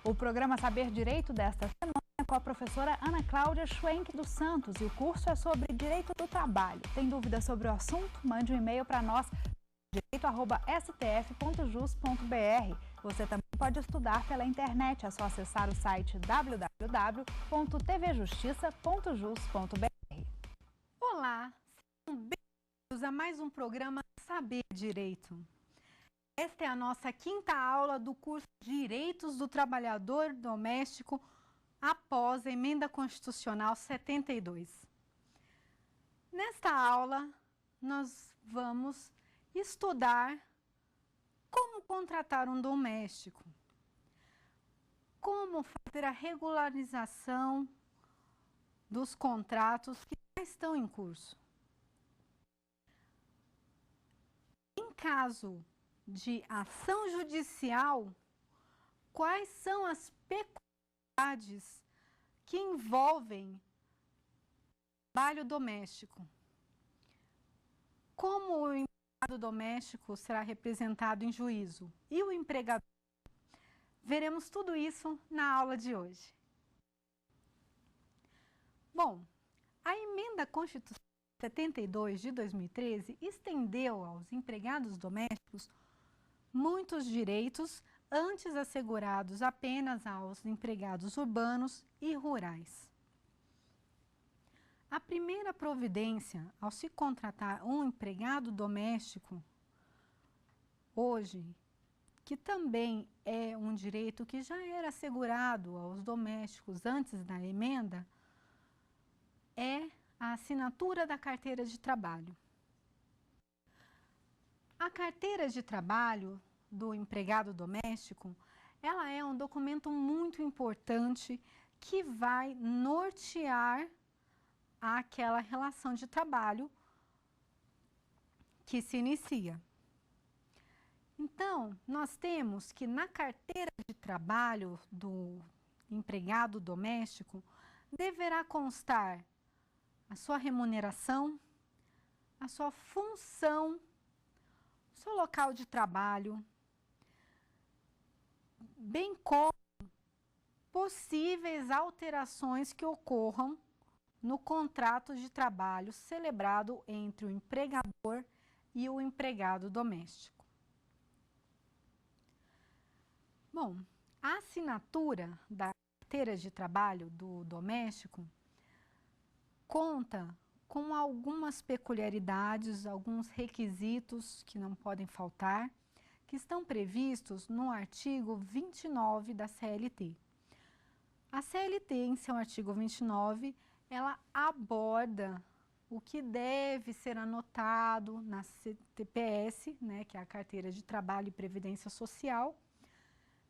O programa Saber Direito desta semana é com a professora Ana Cláudia Schwenk dos Santos e o curso é sobre Direito do Trabalho. Tem dúvidas sobre o assunto? Mande um e-mail para nós, direito@stf.jus.br. Você também pode estudar pela internet, é só acessar o site www.tvjustiça.jus.br. Olá, sejam bem-vindos a mais um programa Saber Direito. Esta é a nossa quinta aula do curso Direitos do Trabalhador Doméstico após a Emenda Constitucional 72. Nesta aula, nós vamos estudar como contratar um doméstico, como fazer a regularização dos contratos que já estão em curso. Em caso de ação judicial, quais são as peculiaridades que envolvem trabalho doméstico? Como o empregado doméstico será representado em juízo e o empregador? Veremos tudo isso na aula de hoje. Bom, a Emenda Constitucional 72 de 2013 estendeu aos empregados domésticos muitos direitos antes assegurados apenas aos empregados urbanos e rurais. A primeira providência ao se contratar um empregado doméstico, hoje, que também é um direito que já era assegurado aos domésticos antes da emenda, é a assinatura da carteira de trabalho. A carteira de trabalho do empregado doméstico, ela é um documento muito importante que vai nortear aquela relação de trabalho que se inicia. Então, nós temos que na carteira de trabalho do empregado doméstico deverá constar a sua remuneração, a sua função, seu local de trabalho, bem como possíveis alterações que ocorram no contrato de trabalho celebrado entre o empregador e o empregado doméstico. Bom, a assinatura da carteira de trabalho do doméstico conta com algumas peculiaridades, alguns requisitos que não podem faltar, que estão previstos no artigo 29 da CLT. A CLT, em seu artigo 29, ela aborda o que deve ser anotado na CTPS, né, que é a Carteira de Trabalho e Previdência Social,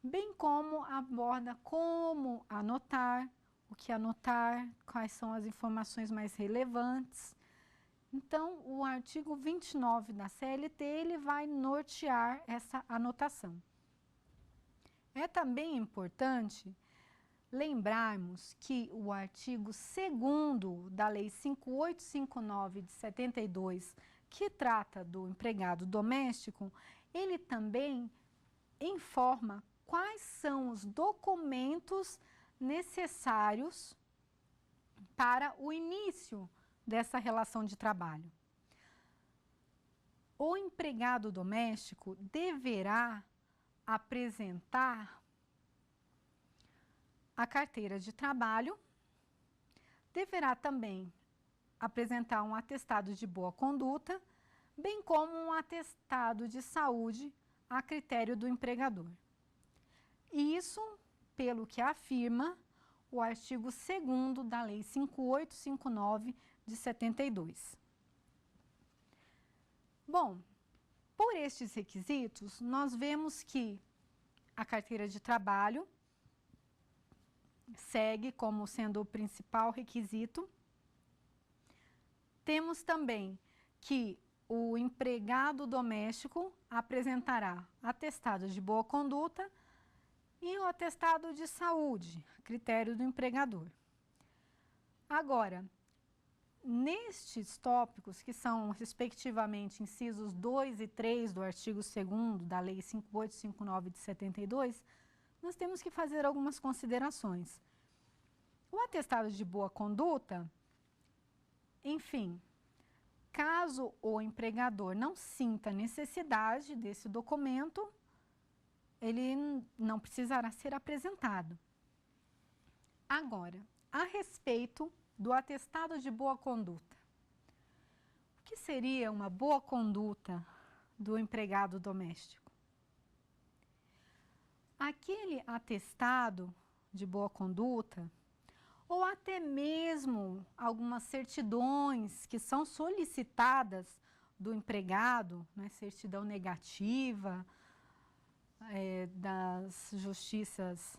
bem como aborda como anotar, o que anotar, quais são as informações mais relevantes. Então, o artigo 29 da CLT, ele vai nortear essa anotação. É também importante lembrarmos que o artigo 2º da Lei 5859 de 72, que trata do empregado doméstico, ele também informa quais são os documentos necessários para o início dessa relação de trabalho. O empregado doméstico deverá apresentar a carteira de trabalho, deverá também apresentar um atestado de boa conduta, bem como um atestado de saúde a critério do empregador. Isso pelo que afirma o artigo 2º da Lei 5859 de 72. Bom, por estes requisitos, nós vemos que a carteira de trabalho segue como sendo o principal requisito. Temos também que o empregado doméstico apresentará atestado de boa conduta e o atestado de saúde, a critério do empregador. Agora, nestes tópicos, que são respectivamente incisos 2 e 3 do artigo 2º da Lei 5859 de 72, nós temos que fazer algumas considerações. O atestado de boa conduta, enfim, caso o empregador não sinta necessidade desse documento, ele não precisará ser apresentado. Agora, a respeito do atestado de boa conduta. O que seria uma boa conduta do empregado doméstico? Aquele atestado de boa conduta, ou até mesmo algumas certidões que são solicitadas do empregado, né, certidão negativa das justiças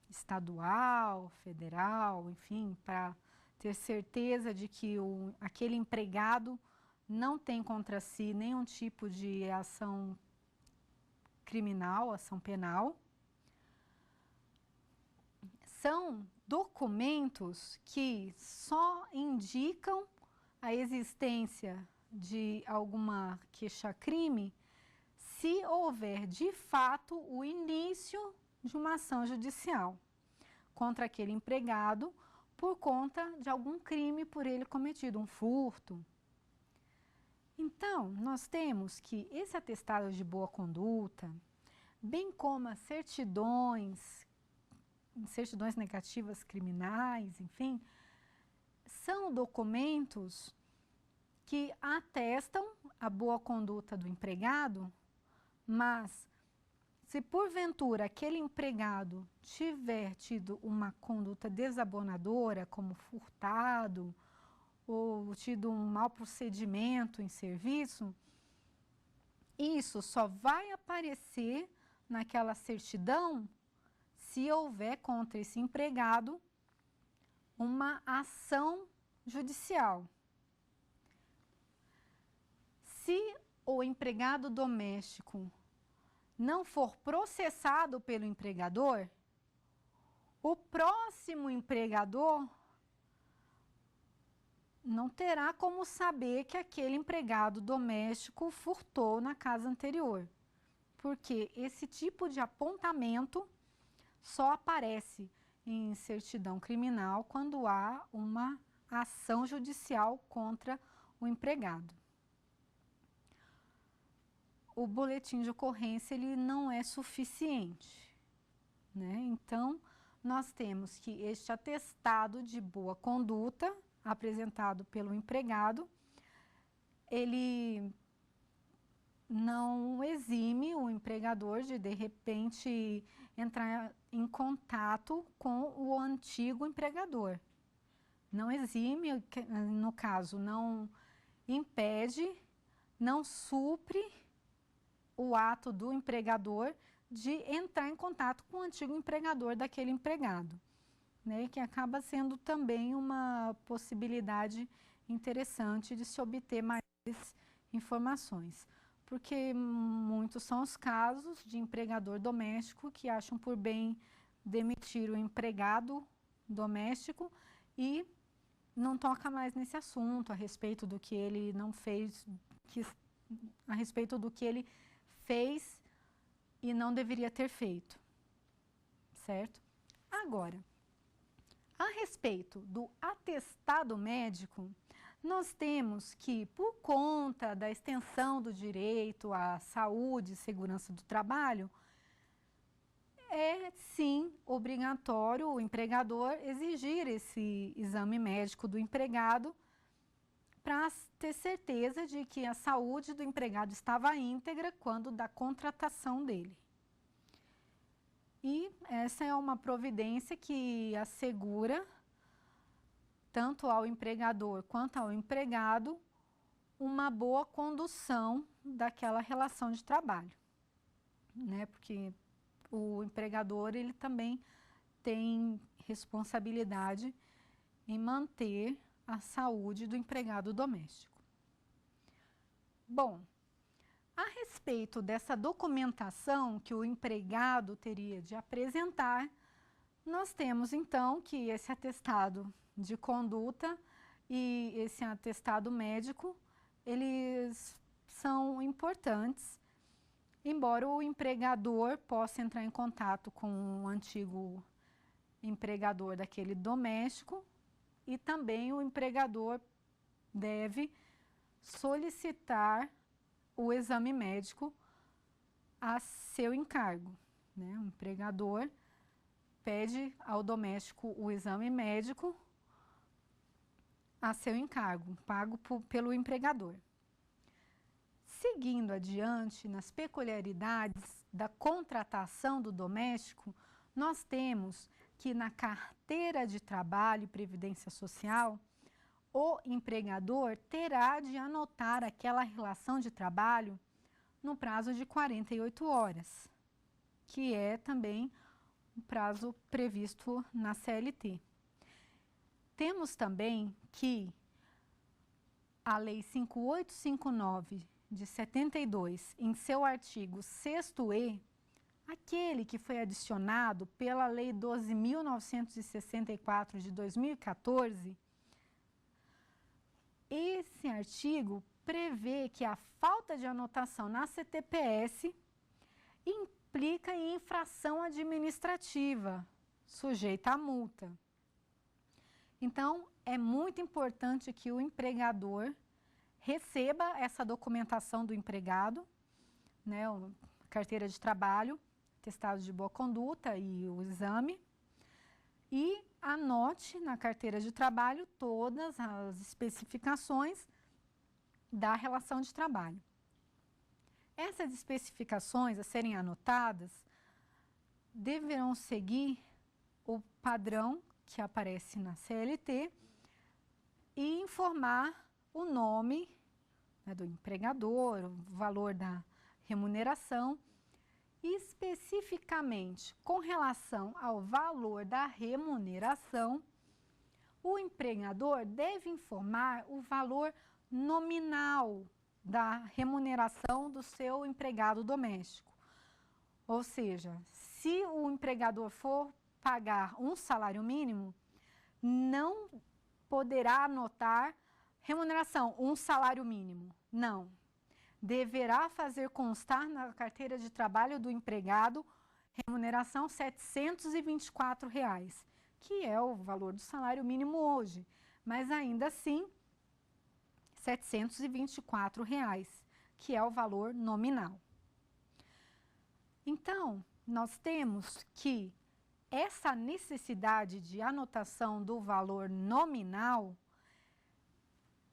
estadual, federal, enfim, para ter certeza de que aquele empregado não tem contra si nenhum tipo de ação criminal, ação penal. São documentos que só indicam a existência de alguma queixa-crime se houver, de fato, o início de uma ação judicial contra aquele empregado por conta de algum crime por ele cometido, um furto. Então, nós temos que esse atestado de boa conduta, bem como as certidões negativas criminais, enfim, são documentos que atestam a boa conduta do empregado, mas se porventura aquele empregado tiver tido uma conduta desabonadora, como furtado, ou tido um mau procedimento em serviço, isso só vai aparecer naquela certidão se houver contra esse empregado uma ação judicial. Se o empregado doméstico não for processado pelo empregador, o próximo empregador não terá como saber que aquele empregado doméstico furtou na casa anterior, porque esse tipo de apontamento só aparece em certidão criminal quando há uma ação judicial contra o empregado. O boletim de ocorrência ele não é suficiente, né? Então, nós temos que este atestado de boa conduta apresentado pelo empregado, ele não exime o empregador de repente, entrar em contato com o antigo empregador. Não exime, no caso, não impede, não supre o ato do empregador de entrar em contato com o antigo empregador daquele empregado, né, que acaba sendo também uma possibilidade interessante de se obter mais informações, porque muitos são os casos de empregador doméstico que acham por bem demitir o empregado doméstico e não toca mais nesse assunto a respeito do que ele não fez, a respeito do que ele fez e não deveria ter feito, certo? Agora, a respeito do atestado médico, nós temos que, por conta da extensão do direito à saúde e segurança do trabalho, é sim obrigatório o empregador exigir esse exame médico do empregado para ter certeza de que a saúde do empregado estava íntegra quando da contratação dele. E essa é uma providência que assegura, tanto ao empregador quanto ao empregado, uma boa condução daquela relação de trabalho, né? Porque o empregador ele também tem responsabilidade em manter a saúde do empregado doméstico. Bom, a respeito dessa documentação que o empregado teria de apresentar, nós temos então que esse atestado de conduta e esse atestado médico, eles são importantes embora o empregador possa entrar em contato com o antigo empregador daquele doméstico e também o empregador deve solicitar o exame médico a seu encargo, né? O empregador pede ao doméstico o exame médico a seu encargo, pago pelo empregador. Seguindo adiante, nas peculiaridades da contratação do doméstico, nós temos que na carteira de trabalho e previdência social, o empregador terá de anotar aquela relação de trabalho no prazo de 48 horas, que é também o prazo previsto na CLT. Temos também que a Lei 5859 de 72, em seu artigo 6º, aquele que foi adicionado pela Lei 12.964 de 2014, esse artigo prevê que a falta de anotação na CTPS implica em infração administrativa, sujeita a multa. Então, é muito importante que o empregador receba essa documentação do empregado, né, a carteira de trabalho, atestado de boa conduta e o exame, e anote na carteira de trabalho todas as especificações da relação de trabalho. Essas especificações a serem anotadas deverão seguir o padrão que aparece na CLT e informar o nome, né, do empregador, o valor da remuneração. Especificamente com relação ao valor da remuneração, o empregador deve informar o valor nominal da remuneração do seu empregado doméstico. Ou seja, se o empregador for pagar um salário mínimo, não poderá anotar remuneração, um salário mínimo. Não. Deverá fazer constar na carteira de trabalho do empregado remuneração R$ 724, que é o valor do salário mínimo hoje, mas ainda assim R$ 724, que é o valor nominal. Então, nós temos que essa necessidade de anotação do valor nominal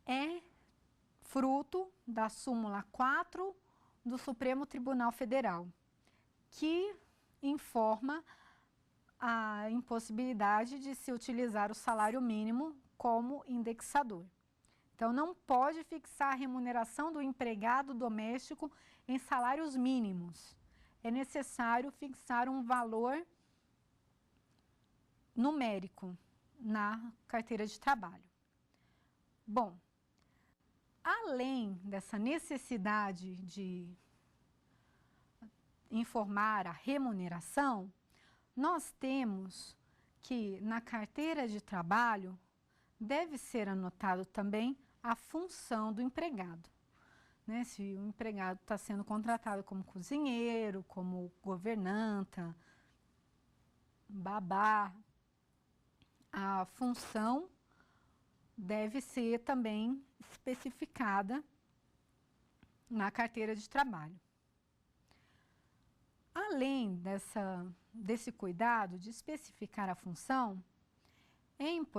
é fruto da súmula 4 do Supremo Tribunal Federal, que informa a impossibilidade de se utilizar o salário mínimo como indexador. Então, não pode fixar a remuneração do empregado doméstico em salários mínimos. É necessário fixar um valor numérico na carteira de trabalho. Bom, além dessa necessidade de informar a remuneração, nós temos que na carteira de trabalho deve ser anotado também a função do empregado, né? Se o empregado está sendo contratado como cozinheiro, como governanta, babá, a função deve ser também especificada na carteira de trabalho. Além desse cuidado de especificar a função, é importante